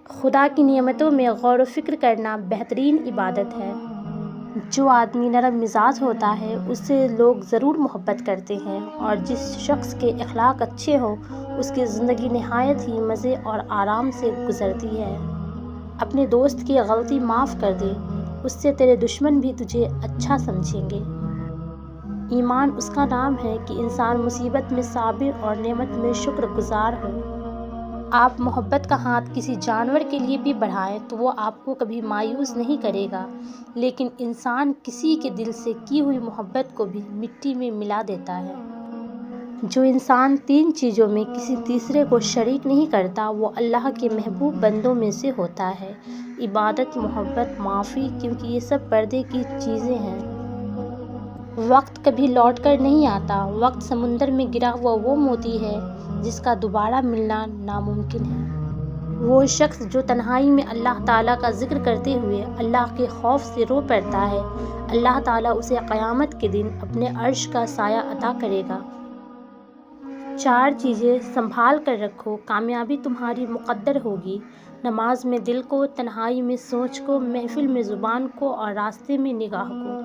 خدا کی نعمتوں میں غور و فکر کرنا بہترین عبادت ہے۔ جو آدمی نرم مزاج ہوتا ہے اس سے لوگ ضرور محبت کرتے ہیں، اور جس شخص کے اخلاق اچھے ہوں اس کی زندگی نہایت ہی مزے اور آرام سے گزرتی ہے۔ اپنے دوست کی غلطی معاف کر دے، اس سے تیرے دشمن بھی تجھے اچھا سمجھیں گے۔ ایمان اس کا نام ہے کہ انسان مصیبت میں صابر اور نعمت میں شکر گزار ہو۔ آپ محبت کا ہاتھ کسی جانور کے لیے بھی بڑھائیں تو وہ آپ کو کبھی مایوس نہیں کرے گا، لیکن انسان کسی کے دل سے کی ہوئی محبت کو بھی مٹی میں ملا دیتا ہے۔ جو انسان 3 چیزوں میں کسی تیسرے کو شریک نہیں کرتا وہ اللہ کے محبوب بندوں میں سے ہوتا ہے: عبادت، محبت، معافی، کیونکہ یہ سب پردے کی چیزیں ہیں۔ وقت کبھی لوٹ کر نہیں آتا۔ وقت سمندر میں گرا ہوا وہ موتی ہے جس کا دوبارہ ملنا ناممکن ہے۔ وہ شخص جو تنہائی میں اللہ تعالیٰ کا ذکر کرتے ہوئے اللہ کے خوف سے رو پڑتا ہے، اللہ تعالیٰ اسے قیامت کے دن اپنے عرش کا سایہ عطا کرے گا۔ 4 چیزیں سنبھال کر رکھو، کامیابی تمہاری مقدر ہوگی: نماز میں دل کو، تنہائی میں سوچ کو، محفل میں زبان کو، اور راستے میں نگاہ کو۔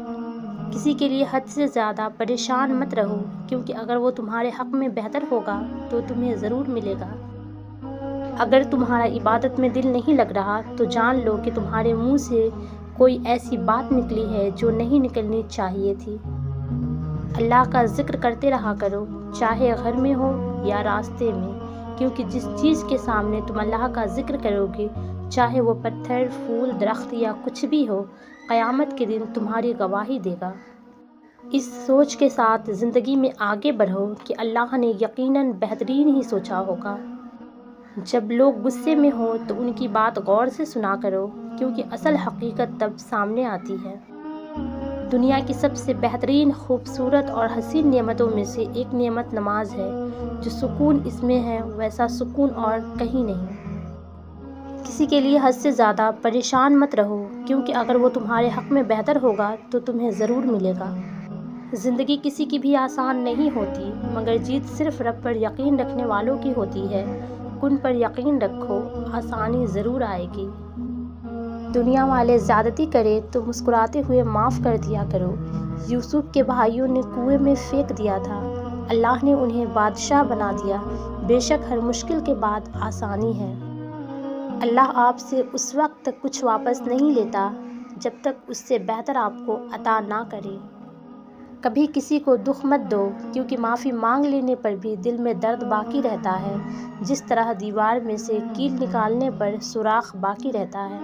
کسی کے لیے حد سے زیادہ پریشان مت رہو، کیونکہ اگر وہ تمہارے حق میں بہتر ہوگا تو تمہیں ضرور ملے گا۔ اگر تمہارا عبادت میں دل نہیں لگ رہا تو جان لو کہ تمہارے منہ سے کوئی ایسی بات نکلی ہے جو نہیں نکلنی چاہیے تھی۔ اللہ کا ذکر کرتے رہا کرو، چاہے گھر میں ہو یا راستے میں، کیونکہ جس چیز کے سامنے تم اللہ کا ذکر کرو گے، چاہے وہ پتھر، پھول، درخت یا کچھ بھی ہو، قیامت کے دن تمہاری گواہی دے گا۔ اس سوچ کے ساتھ زندگی میں آگے بڑھو کہ اللہ نے یقیناً بہترین ہی سوچا ہوگا۔ جب لوگ غصے میں ہوں تو ان کی بات غور سے سنا کرو، کیونکہ اصل حقیقت تب سامنے آتی ہے۔ دنیا کی سب سے بہترین، خوبصورت اور حسین نعمتوں میں سے ایک نعمت نماز ہے۔ جو سکون اس میں ہے ویسا سکون اور کہیں نہیں۔ کسی کے لیے حد سے زیادہ پریشان مت رہو، کیونکہ اگر وہ تمہارے حق میں بہتر ہوگا تو تمہیں ضرور ملے گا۔ زندگی کسی کی بھی آسان نہیں ہوتی، مگر جیت صرف رب پر یقین رکھنے والوں کی ہوتی ہے۔ کن پر یقین رکھو، آسانی ضرور آئے گی۔ دنیا والے زیادتی کریں تو مسکراتے ہوئے معاف کر دیا کرو۔ یوسف کے بھائیوں نے کنویں میں پھینک دیا تھا، اللہ نے انہیں بادشاہ بنا دیا۔ بے شک ہر مشکل کے بعد آسانی ہے۔ اللہ آپ سے اس وقت تک کچھ واپس نہیں لیتا جب تک اس سے بہتر آپ کو عطا نہ کرے۔ کبھی کسی کو دکھ مت دو، کیونکہ معافی مانگ لینے پر بھی دل میں درد باقی رہتا ہے، جس طرح دیوار میں سے کیل نکالنے پر سوراخ باقی رہتا ہے۔